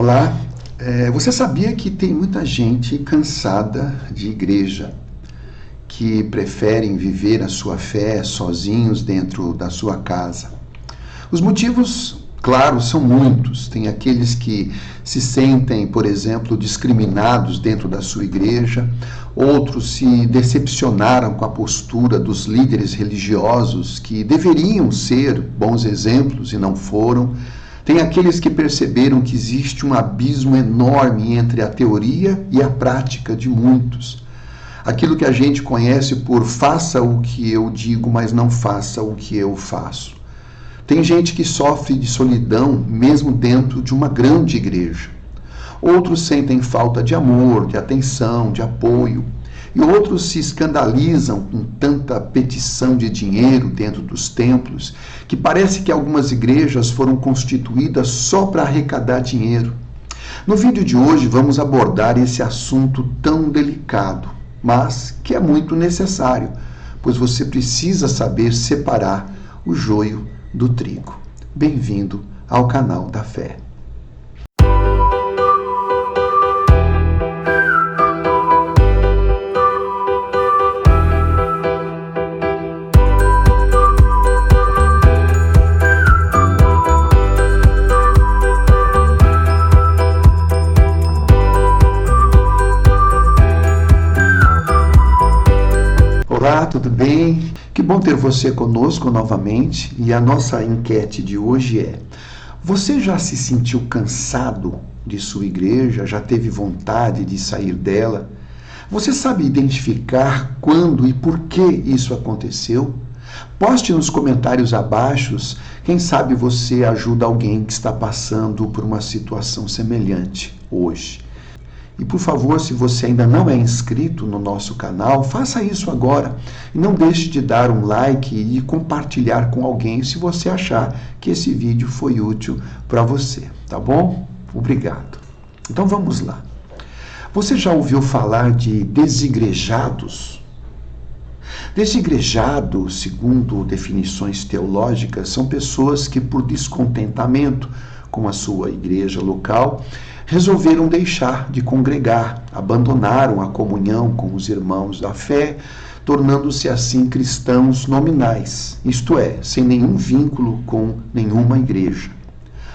Olá, você sabia que tem muita gente cansada de igreja, que preferem viver a sua fé sozinhos dentro da sua casa? Os motivos, claro, são muitos. Tem aqueles que se sentem, por exemplo, discriminados dentro da sua igreja, outros se decepcionaram com a postura dos líderes religiosos que deveriam ser bons exemplos e não foram. Tem aqueles que perceberam que existe um abismo enorme entre a teoria e a prática de muitos. Aquilo que a gente conhece por faça o que eu digo, mas não faça o que eu faço. Tem gente que sofre de solidão mesmo dentro de uma grande igreja. Outros sentem falta de amor, de atenção, de apoio. E outros se escandalizam com tanta petição de dinheiro dentro dos templos, que parece que algumas igrejas foram constituídas só para arrecadar dinheiro. No vídeo de hoje vamos abordar esse assunto tão delicado, mas que é muito necessário, pois você precisa saber separar o joio do trigo. Bem-vindo ao canal da Fé. Olá, tudo bem? Que bom ter você conosco novamente. E a nossa enquete de hoje é: você já se sentiu cansado de sua igreja? Já teve vontade de sair dela? Você sabe identificar quando e por que isso aconteceu? Poste nos comentários abaixo. Quem sabe você ajuda alguém que está passando por uma situação semelhante hoje. E por favor, se você ainda não é inscrito no nosso canal, faça isso agora. E não deixe de dar um like e compartilhar com alguém se você achar que esse vídeo foi útil para você, tá bom? Obrigado. Então vamos lá. Você já ouviu falar de desigrejados? Desigrejado, segundo definições teológicas, são pessoas que, por descontentamento com a sua igreja local, resolveram deixar de congregar, abandonaram a comunhão com os irmãos da fé, tornando-se assim cristãos nominais, isto é, sem nenhum vínculo com nenhuma igreja.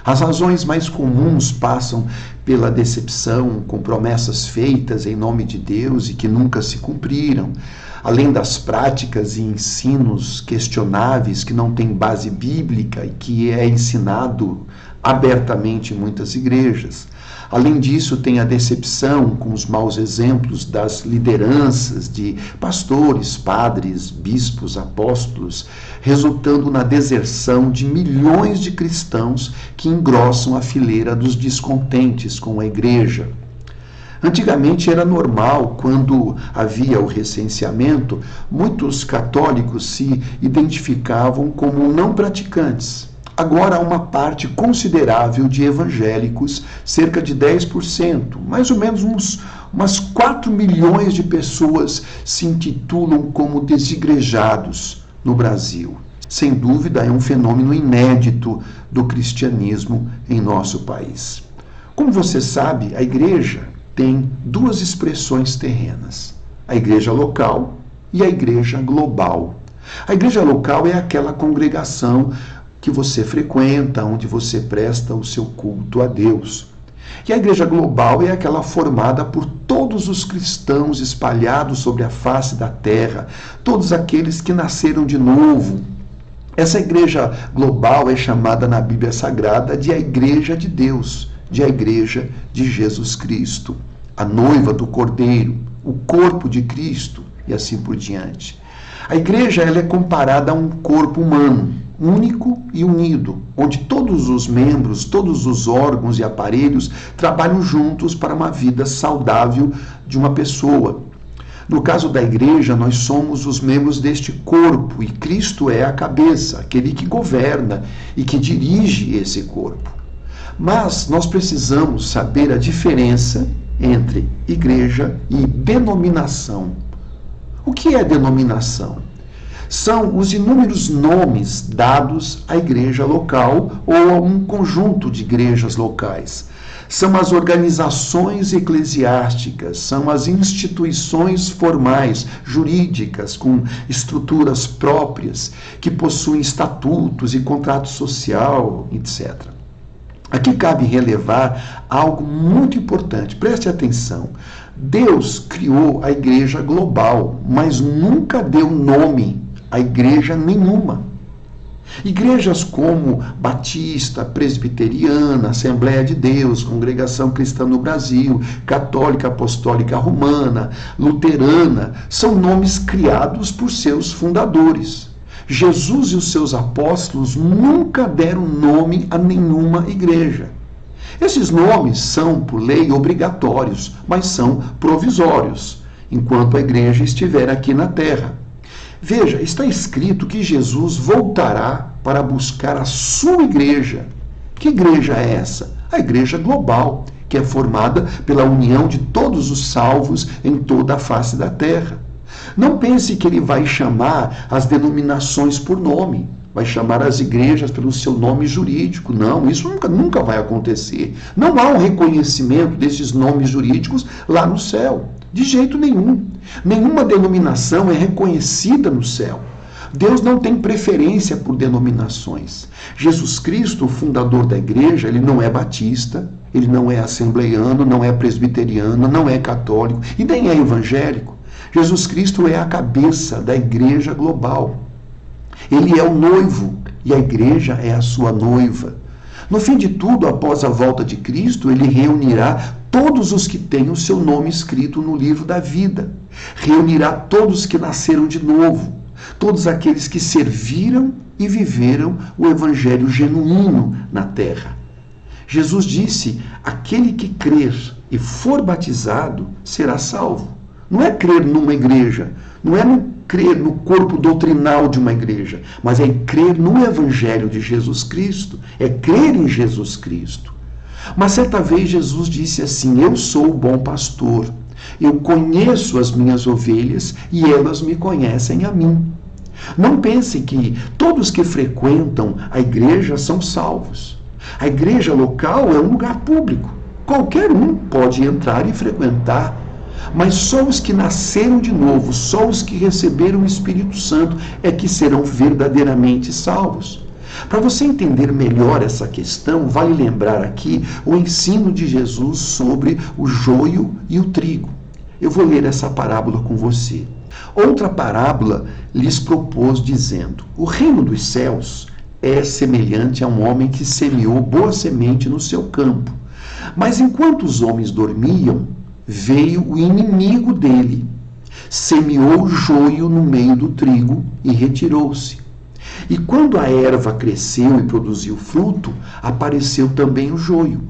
As razões mais comuns passam pela decepção com promessas feitas em nome de Deus e que nunca se cumpriram, além das práticas e ensinos questionáveis que não têm base bíblica e que é ensinado abertamente em muitas igrejas. Além disso, tem a decepção com os maus exemplos das lideranças de pastores, padres, bispos, apóstolos, resultando na deserção de milhões de cristãos que engrossam a fileira dos descontentes com a igreja. Antigamente era normal, quando havia o recenseamento, muitos católicos se identificavam como não praticantes. Agora há uma parte considerável de evangélicos, cerca de 10%, mais ou menos umas 4 milhões de pessoas se intitulam como desigrejados no Brasil. Sem dúvida, é um fenômeno inédito do cristianismo em nosso país. Como você sabe, a igreja tem duas expressões terrenas: a igreja local e a igreja global. A igreja local é aquela congregação que você frequenta, onde você presta o seu culto a Deus. E a igreja global é aquela formada por todos os cristãos espalhados sobre a face da terra, todos aqueles que nasceram de novo. Essa igreja global é chamada na Bíblia Sagrada de a igreja de Deus, de a igreja de Jesus Cristo, a noiva do Cordeiro, o corpo de Cristo e assim por diante. A igreja ela é comparada a um corpo humano, único e unido, onde todos os membros, todos os órgãos e aparelhos trabalham juntos para uma vida saudável de uma pessoa. No caso da igreja, nós somos os membros deste corpo e Cristo é a cabeça, aquele que governa e que dirige esse corpo. Mas nós precisamos saber a diferença entre igreja e denominação. O que é denominação? São os inúmeros nomes dados à igreja local ou a um conjunto de igrejas locais. são as organizações eclesiásticas, são as instituições formais, jurídicas, com estruturas próprias, que possuem estatutos e contrato social, etc. Aqui cabe relevar algo muito importante, preste atenção. Deus criou a igreja global, mas nunca deu nome a igreja nenhuma. Igrejas como Batista, Presbiteriana, Assembleia de Deus, Congregação Cristã no Brasil, Católica Apostólica Romana, Luterana, são nomes criados por seus fundadores. Jesus e os seus apóstolos nunca deram nome a nenhuma igreja. Esses nomes são, por lei, obrigatórios, mas são provisórios, enquanto a igreja estiver aqui na terra. Veja, está escrito que Jesus voltará para buscar a sua igreja. Que igreja é essa? A igreja global, que é formada pela união de todos os salvos em toda a face da terra. Não pense que ele vai chamar as denominações por nome, vai chamar as igrejas pelo seu nome jurídico. Não, isso nunca vai acontecer. Não há um reconhecimento desses nomes jurídicos lá no céu. De jeito nenhum. Nenhuma denominação é reconhecida no céu. Deus não tem preferência por denominações. Jesus Cristo, o fundador da igreja, ele não é batista, ele não é assembleiano, não é presbiteriano, não é católico e nem é evangélico. Jesus Cristo é a cabeça da igreja global. Ele é o noivo e a igreja é a sua noiva. No fim de tudo, após a volta de Cristo, ele reunirá todos os que têm o seu nome escrito no livro da vida. Reunirá todos que nasceram de novo, todos aqueles que serviram e viveram o evangelho genuíno na terra. Jesus disse: aquele que crer e for batizado será salvo. Não é crer numa igreja, não é crer no corpo doutrinal de uma igreja, mas é crer no evangelho de Jesus Cristo, é crer em Jesus Cristo. Mas certa vez Jesus disse assim: eu sou o bom pastor, eu conheço as minhas ovelhas e elas me conhecem a mim. Não pense que todos que frequentam a igreja são salvos. A igreja local é um lugar público. Qualquer um pode entrar e frequentar. Mas só os que nasceram de novo, só os que receberam o Espírito Santo é que serão verdadeiramente salvos. Para você entender melhor essa questão, vale lembrar aqui o ensino de Jesus sobre o joio e o trigo. Eu vou ler essa parábola com você. Outra parábola lhes propôs, dizendo: o reino dos céus é semelhante a um homem que semeou boa semente no seu campo. Mas enquanto os homens dormiam, veio o inimigo dele, semeou joio no meio do trigo e retirou-se. E quando a erva cresceu e produziu fruto, apareceu também o joio.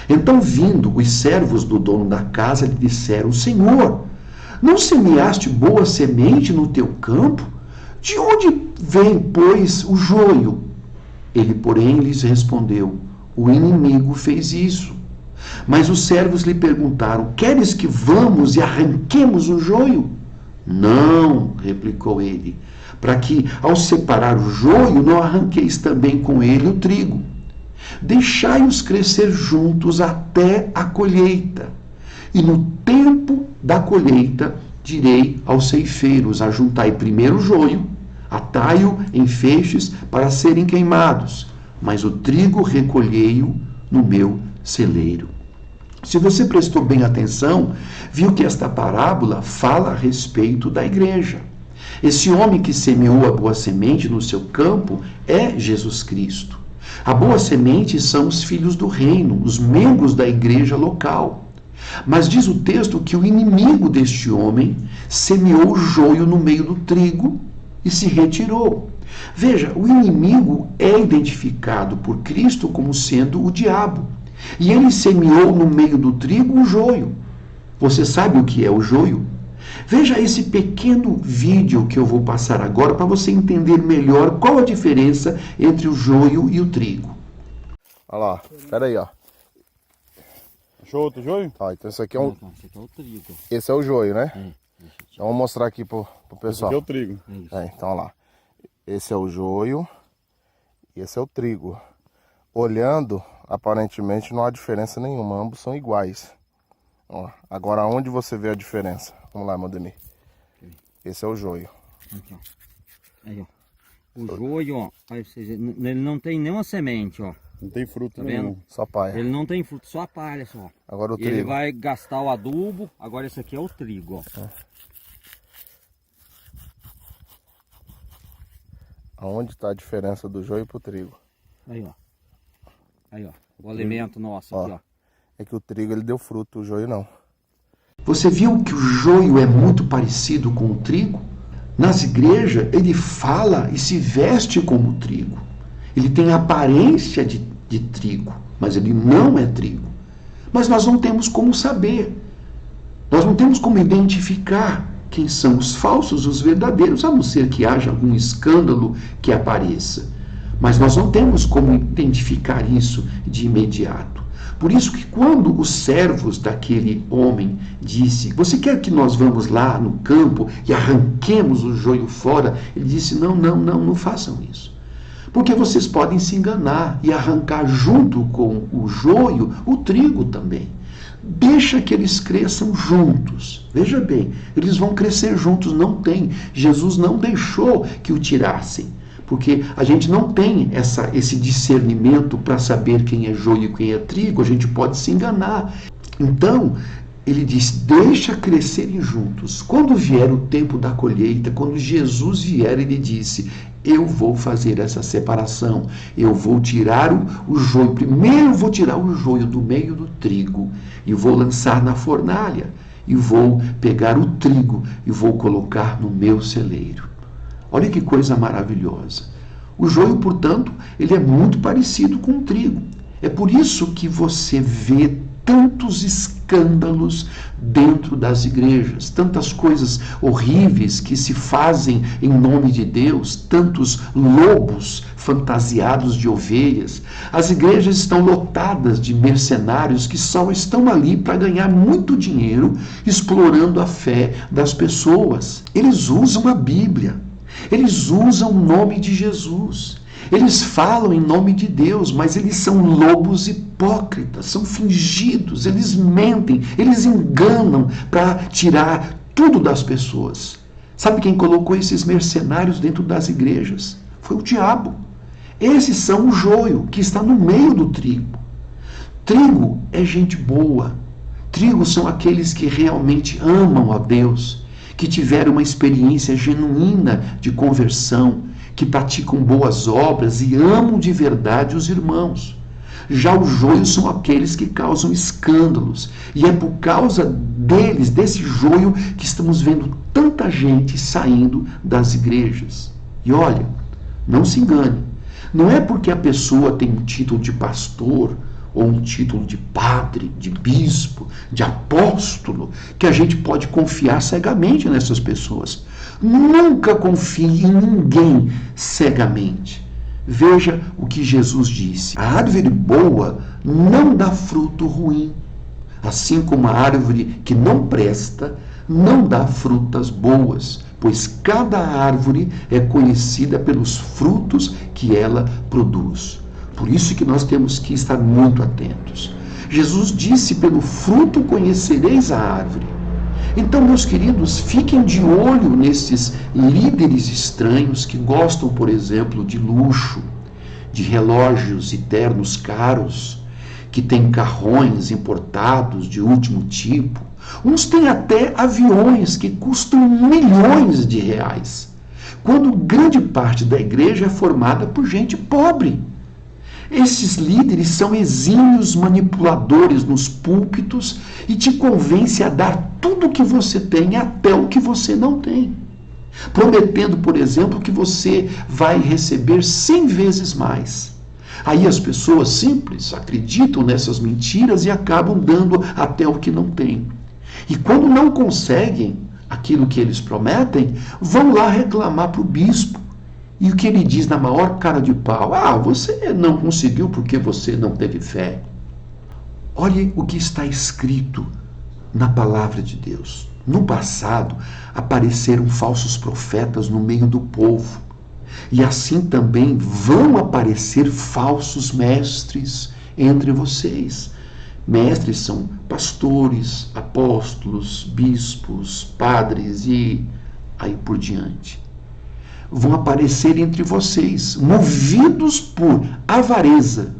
Então, vindo os servos do dono da casa, lhe disseram: Senhor, não semeaste boa semente no teu campo? De onde vem, pois, o joio? Ele, porém, lhes respondeu: o inimigo fez isso. Mas os servos lhe perguntaram: queres que vamos e arranquemos o joio? Não, replicou ele, para que, ao separar o joio, não arranqueis também com ele o trigo. Deixai-os crescer juntos até a colheita. E no tempo da colheita, direi aos ceifeiros: ajuntai primeiro o joio, atai-o em feixes para serem queimados, mas o trigo recolhei-o no meu celeiro. Se você prestou bem atenção, viu que esta parábola fala a respeito da igreja. Esse homem que semeou a boa semente no seu campo é Jesus Cristo. A boa semente são os filhos do reino, os membros da igreja local. Mas diz o texto que o inimigo deste homem semeou o joio no meio do trigo e se retirou. Veja, o inimigo é identificado por Cristo como sendo o diabo. E ele semeou no meio do trigo o joio. Você sabe o que é o joio? Veja esse pequeno vídeo que eu vou passar agora para você entender melhor qual a diferença entre o joio e o trigo. Olha lá, espera aí, ó. Achou outro joio? Ó, então esse aqui é um... Esse aqui é o trigo. Esse é o joio, né? Esse Então vou mostrar aqui pro pessoal. Esse aqui é o trigo. Então olha lá. Esse é o joio e esse é o trigo. Olhando, aparentemente não há diferença nenhuma, ambos são iguais. Ó, agora onde você vê a diferença? Vamos lá, Modemir. Esse é o joio. Aqui, ó. Aí, ó. O joio, ó, aí vocês, ele não tem nenhuma semente, ó. Não tem fruto Tá nenhum. vendo? Só palha. Ele não tem fruto, só a palha só. Agora o E ele trigo. vai gastar o adubo. Agora esse aqui é o trigo, ó. Aonde está a diferença do joio pro trigo? Aí, ó. Aí, ó. O alimento nosso aqui, ó. É que o trigo ele deu fruto, o joio não. Você viu que o joio é muito parecido com o trigo? Nas igrejas, ele fala e se veste como o trigo. Ele tem a aparência de trigo, mas ele não é trigo. Mas nós não temos como saber. Nós não temos como identificar quem são os falsos, os verdadeiros, a não ser que haja algum escândalo que apareça. Mas nós não temos como identificar isso de imediato. Por isso que quando os servos daquele homem disse: você quer que nós vamos lá no campo e arranquemos o joio fora? Ele disse: não façam isso. Porque vocês podem se enganar e arrancar junto com o joio o trigo também. Deixa que eles cresçam juntos. Veja bem, eles vão crescer juntos, não tem. Jesus não deixou que o tirassem. Porque a gente não tem esse discernimento para saber quem é joio e quem é trigo, a gente pode se enganar. Então, ele diz: deixa crescerem juntos. Quando vier o tempo da colheita, quando Jesus vier, ele disse: eu vou fazer essa separação, eu vou tirar o joio. Primeiro eu vou tirar o joio do meio do trigo e vou lançar na fornalha, e vou pegar o trigo e vou colocar no meu celeiro. Olha que coisa maravilhosa. O joio, portanto, ele é muito parecido com o trigo. É por isso que você vê tantos escândalos dentro das igrejas, tantas coisas horríveis que se fazem em nome de Deus, tantos lobos fantasiados de ovelhas. As igrejas estão lotadas de mercenários que só estão ali para ganhar muito dinheiro, explorando a fé das pessoas. Eles usam a Bíblia. Eles usam o nome de Jesus. Eles falam em nome de Deus, mas eles são lobos hipócritas, são fingidos, eles mentem, eles enganam para tirar tudo das pessoas. Sabe quem colocou esses mercenários dentro das igrejas? Foi o diabo. Esses são o joio que está no meio do trigo. Trigo é gente boa. Trigo são aqueles que realmente amam a Deus, que tiveram uma experiência genuína de conversão, que praticam boas obras e amam de verdade os irmãos. Já os joios são aqueles que causam escândalos, e é por causa deles, desse joio, que estamos vendo tanta gente saindo das igrejas. E olha, não se engane, não é porque a pessoa tem um título de pastor, ou um título de padre, de bispo, de apóstolo, que a gente pode confiar cegamente nessas pessoas. Nunca confie em ninguém cegamente. Veja o que Jesus disse: a árvore boa não dá fruto ruim, assim como a árvore que não presta não dá frutas boas, pois cada árvore é conhecida pelos frutos que ela produz. Por isso que nós temos que estar muito atentos. Jesus disse: pelo fruto conhecereis a árvore. Então, meus queridos, fiquem de olho nesses líderes estranhos que gostam, por exemplo, de luxo, de relógios e ternos caros, que têm carrões importados de último tipo. Uns têm até aviões que custam milhões de reais, quando grande parte da igreja é formada por gente pobre. Esses líderes são exímios manipuladores nos púlpitos e te convencem a dar tudo o que você tem, até o que você não tem, prometendo, por exemplo, que você vai receber 100 vezes mais. Aí as pessoas simples acreditam nessas mentiras e acabam dando até o que não tem. E quando não conseguem aquilo que eles prometem, vão lá reclamar para o bispo. E o que ele diz na maior cara de pau: ah, você não conseguiu porque você não teve fé. Olhe o que está escrito na palavra de Deus. No passado, apareceram falsos profetas no meio do povo. E assim também vão aparecer falsos mestres entre vocês. Mestres são pastores, apóstolos, bispos, padres e aí por diante. Vão aparecer entre vocês, movidos por avareza.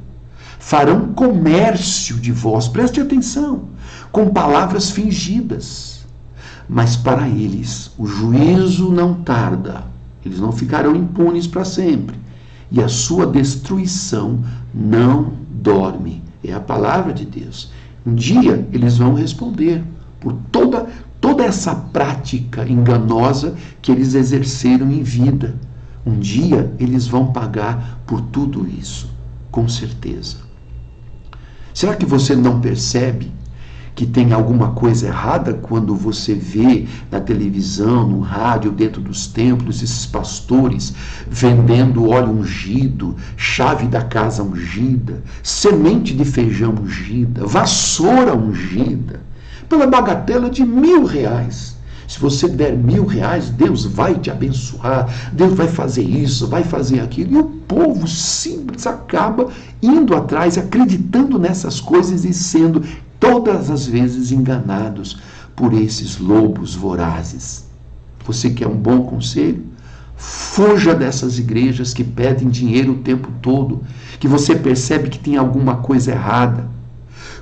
Farão comércio de vós, preste atenção, com palavras fingidas. Mas para eles o juízo não tarda, eles não ficarão impunes para sempre. E a sua destruição não dorme. É a palavra de Deus. Um dia eles vão responder por toda essa prática enganosa que eles exerceram em vida. Um dia eles vão pagar por tudo isso, com certeza. Será que você não percebe que tem alguma coisa errada quando você vê na televisão, no rádio, dentro dos templos, esses pastores vendendo óleo ungido, chave da casa ungida, semente de feijão ungida, vassoura ungida, pela bagatela de R$1.000. Se você der R$1.000, Deus vai te abençoar, Deus vai fazer isso, vai fazer aquilo. E o povo simples acaba indo atrás, acreditando nessas coisas e sendo todas as vezes enganados por esses lobos vorazes. Você quer um bom conselho? Fuja dessas igrejas que pedem dinheiro o tempo todo, que você percebe que tem alguma coisa errada.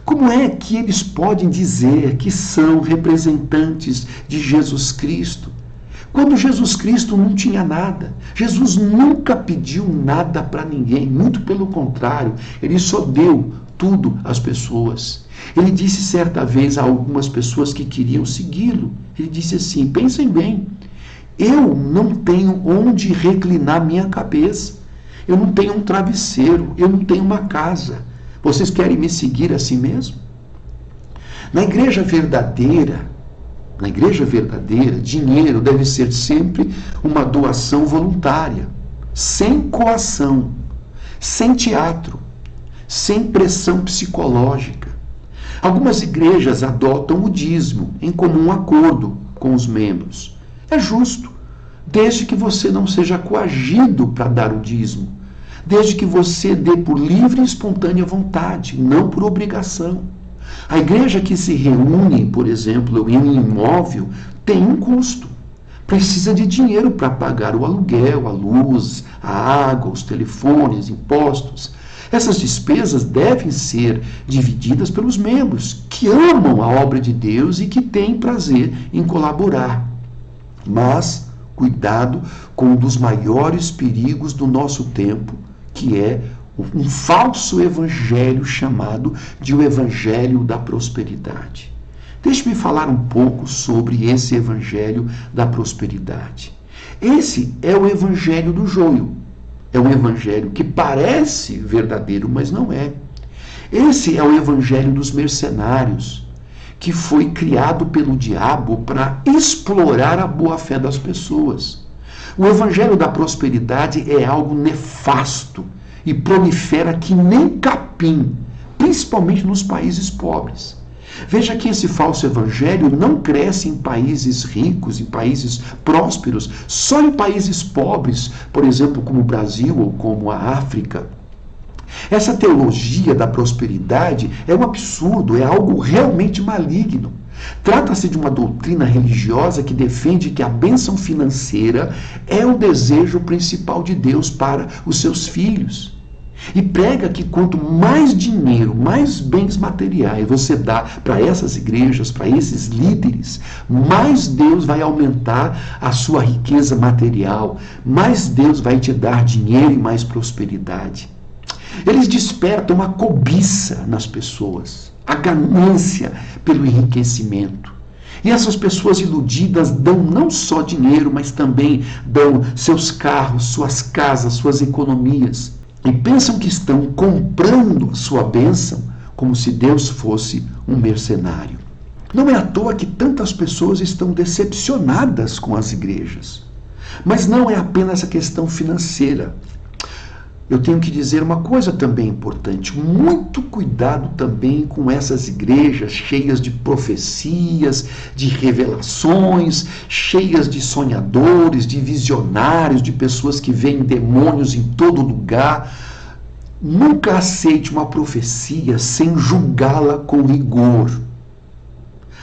Como é que eles podem dizer que são representantes de Jesus Cristo, quando Jesus Cristo não tinha nada? Jesus nunca pediu nada para ninguém, muito pelo contrário, ele só deu tudo às pessoas. Ele disse certa vez a algumas pessoas que queriam segui-lo, ele disse assim: pensem bem, eu não tenho onde reclinar minha cabeça, eu não tenho um travesseiro, eu não tenho uma casa. Vocês querem me seguir assim mesmo? Na igreja verdadeira, dinheiro deve ser sempre uma doação voluntária, sem coação, sem teatro, sem pressão psicológica. Algumas igrejas adotam o dízimo em comum acordo com os membros. É justo, desde que você não seja coagido para dar o dízimo, desde que você dê por livre e espontânea vontade, não por obrigação. A igreja que se reúne, por exemplo, em um imóvel, tem um custo. Precisa de dinheiro para pagar o aluguel, a luz, a água, os telefones, impostos. Essas despesas devem ser divididas pelos membros que amam a obra de Deus e que têm prazer em colaborar. Mas, cuidado com um dos maiores perigos do nosso tempo, que é um falso evangelho chamado de o evangelho da prosperidade. Deixe-me falar um pouco sobre esse evangelho da prosperidade. Esse é o evangelho do joio. É um evangelho que parece verdadeiro, mas não é. Esse é o evangelho dos mercenários, que foi criado pelo diabo para explorar a boa-fé das pessoas. O evangelho da prosperidade é algo nefasto e prolifera que nem capim, principalmente nos países pobres. Veja que esse falso evangelho não cresce em países ricos, em países prósperos, só em países pobres, por exemplo, como o Brasil ou como a África. Essa teologia da prosperidade é um absurdo, é algo realmente maligno. Trata-se de uma doutrina religiosa que defende que a bênção financeira é o desejo principal de Deus para os seus filhos. E prega que quanto mais dinheiro, mais bens materiais você dá para essas igrejas, para esses líderes, mais Deus vai aumentar a sua riqueza material, mais Deus vai te dar dinheiro e mais prosperidade. Eles despertam a cobiça nas pessoas, a ganância pelo enriquecimento. E essas pessoas iludidas dão não só dinheiro, mas também dão seus carros, suas casas, suas economias. E pensam que estão comprando a sua bênção como se Deus fosse um mercenário. Não é à toa que tantas pessoas estão decepcionadas com as igrejas. Mas não é apenas a questão financeira. Eu tenho que dizer uma coisa também importante. Muito cuidado também com essas igrejas cheias de profecias, de revelações, cheias de sonhadores, de visionários, de pessoas que veem demônios em todo lugar. nunca aceite uma profecia sem julgá-la com rigor.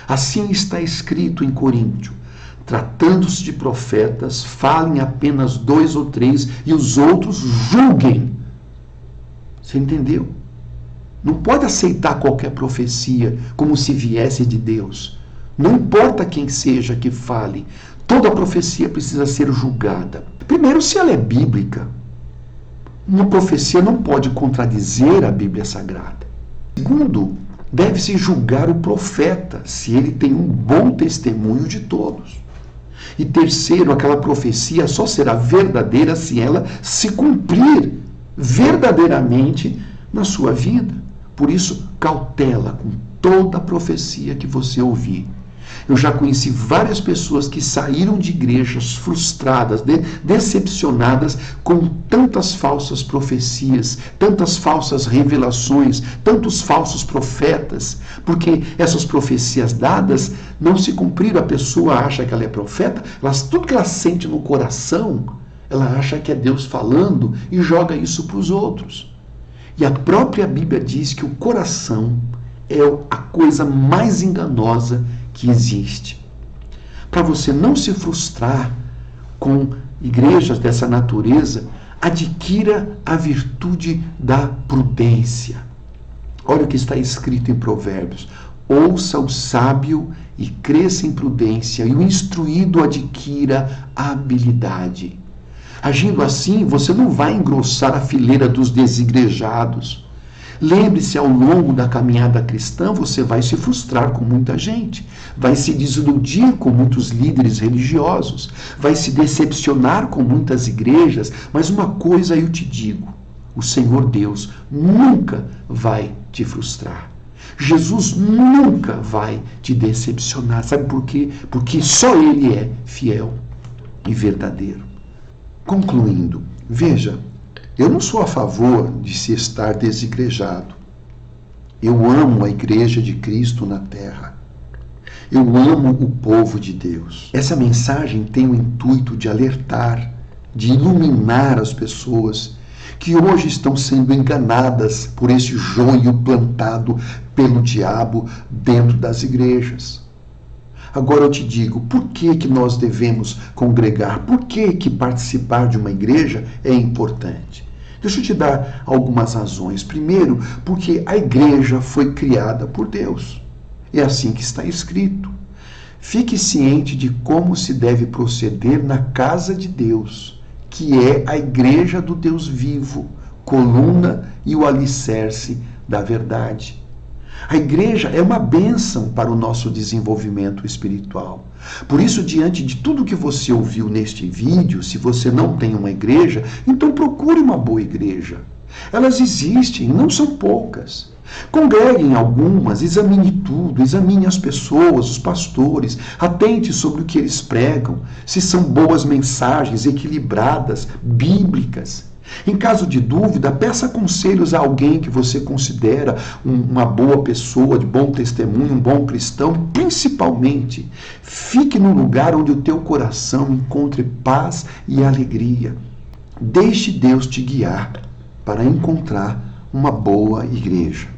Assim está escrito em Coríntio: tratando-se de profetas, falem apenas 2 ou 3 e os outros julguem. Você entendeu? Não pode aceitar qualquer profecia como se viesse de Deus. Não importa quem seja que fale, toda profecia precisa ser julgada. Primeiro, se ela é bíblica. Uma profecia não pode contradizer a Bíblia Sagrada. Segundo, deve-se julgar o profeta, se ele tem um bom testemunho de todos. E terceiro, aquela profecia só será verdadeira se ela se cumprir verdadeiramente na sua vida. Por isso, cautela com toda profecia que você ouvir. Eu já conheci várias pessoas que saíram de igrejas frustradas, decepcionadas com tantas falsas profecias, tantas falsas revelações, tantos falsos profetas, porque essas profecias dadas não se cumpriram. A pessoa acha que ela é profeta, tudo que ela sente no coração, ela acha que é Deus falando e joga isso para os outros. E a própria Bíblia diz que o coração é a coisa mais enganosa que existe. Para você não se frustrar com igrejas dessa natureza, adquira a virtude da prudência. Olha o que está escrito em Provérbios: ouça o sábio e cresça em prudência, e o instruído adquira habilidade. Agindo assim, você não vai engrossar a fileira dos desigrejados. Lembre-se, ao longo da caminhada cristã, você vai se frustrar com muita gente, vai se desiludir com muitos líderes religiosos, vai se decepcionar com muitas igrejas, mas uma coisa eu te digo: o Senhor Deus nunca vai te frustrar. Jesus nunca vai te decepcionar. Sabe por quê? Porque só Ele é fiel e verdadeiro. Concluindo, veja, eu não sou a favor de se estar desigrejado. Eu amo a Igreja de Cristo na terra. Eu amo o povo de Deus. Essa mensagem tem o intuito de alertar, de iluminar as pessoas que hoje estão sendo enganadas por esse joio plantado pelo diabo dentro das igrejas. Agora eu te digo, por que nós devemos congregar? Por que participar de uma igreja é importante? Deixa eu te dar algumas razões. Primeiro, porque a igreja foi criada por Deus. É assim que está escrito. Fique ciente de como se deve proceder na casa de Deus, que é a igreja do Deus vivo, coluna e o alicerce da verdade. A igreja é uma bênção para o nosso desenvolvimento espiritual. Por isso, diante de tudo que você ouviu neste vídeo, se você não tem uma igreja, então procure uma boa igreja. Elas existem, não são poucas. Congregue em algumas, examine tudo, examine as pessoas, os pastores, atente sobre o que eles pregam, se são boas mensagens, equilibradas, bíblicas. Em caso de dúvida, peça conselhos a alguém que você considera uma boa pessoa, de bom testemunho, um bom cristão. Principalmente, fique no lugar onde o teu coração encontre paz e alegria. Deixe Deus te guiar para encontrar uma boa igreja.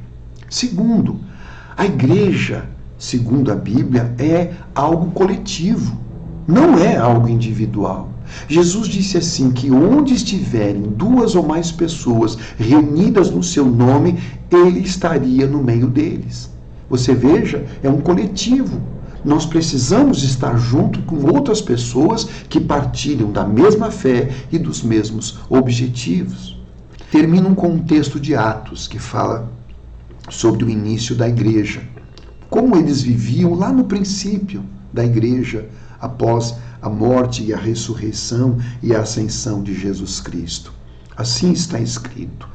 Segundo, a igreja, segundo a Bíblia, é algo coletivo, não é algo individual. Jesus disse assim, que onde estiverem 2 ou mais pessoas reunidas no seu nome, Ele estaria no meio deles. Você veja, é um coletivo. Nós precisamos estar junto com outras pessoas que partilham da mesma fé e dos mesmos objetivos. Termino com um texto de Atos que fala sobre o início da igreja. Como eles viviam lá no princípio da igreja, após a morte e a ressurreição e a ascensão de Jesus Cristo. Assim está escrito,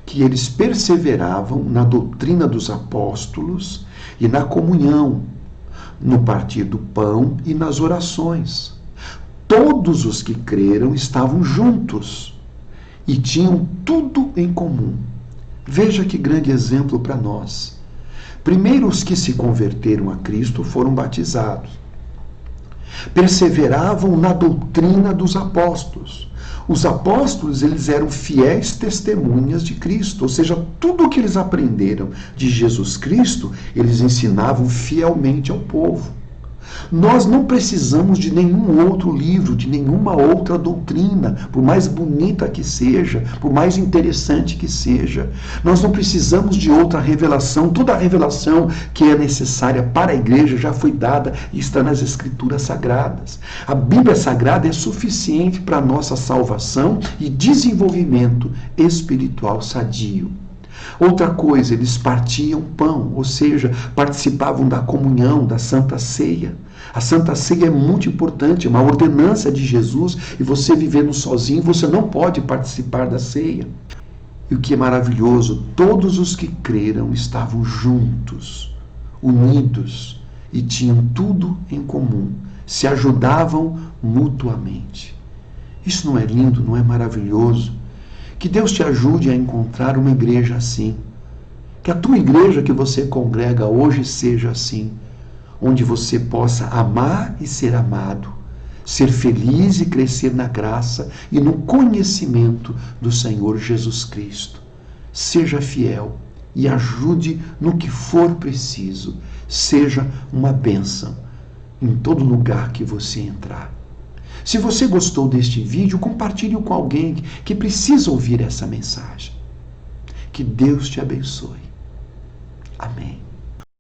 que eles perseveravam na doutrina dos apóstolos e na comunhão, no partir do pão e nas orações. Todos os que creram estavam juntos e tinham tudo em comum. Veja que grande exemplo para nós. Primeiro, os que se converteram a Cristo foram batizados. perseveravam na doutrina dos apóstolos. Os apóstolos, eles eram fiéis testemunhas de Cristo, ou seja, tudo o que eles aprenderam de Jesus Cristo, eles ensinavam fielmente ao povo. Nós não precisamos de nenhum outro livro, de nenhuma outra doutrina, por mais bonita que seja, por mais interessante que seja. Nós não precisamos de outra revelação. Toda a revelação que é necessária para a igreja já foi dada e está nas Escrituras Sagradas. A Bíblia Sagrada é suficiente para a nossa salvação e desenvolvimento espiritual sadio. Outra coisa, eles partiam pão, ou seja, participavam da comunhão, da Santa Ceia. A Santa Ceia é muito importante, é uma ordenança de Jesus, e você vivendo sozinho, você não pode participar da ceia. E o que é maravilhoso, todos os que creram estavam juntos, unidos, e tinham tudo em comum, se ajudavam mutuamente. Isso não é lindo, não é maravilhoso? Que Deus te ajude a encontrar uma igreja assim. Que a tua igreja que você congrega hoje seja assim, onde você possa amar e ser amado, ser feliz e crescer na graça e no conhecimento do Senhor Jesus Cristo. Seja fiel e ajude no que for preciso. Seja uma bênção em todo lugar que você entrar. Se você gostou deste vídeo, compartilhe-o com alguém que precisa ouvir essa mensagem. Que Deus te abençoe. Amém.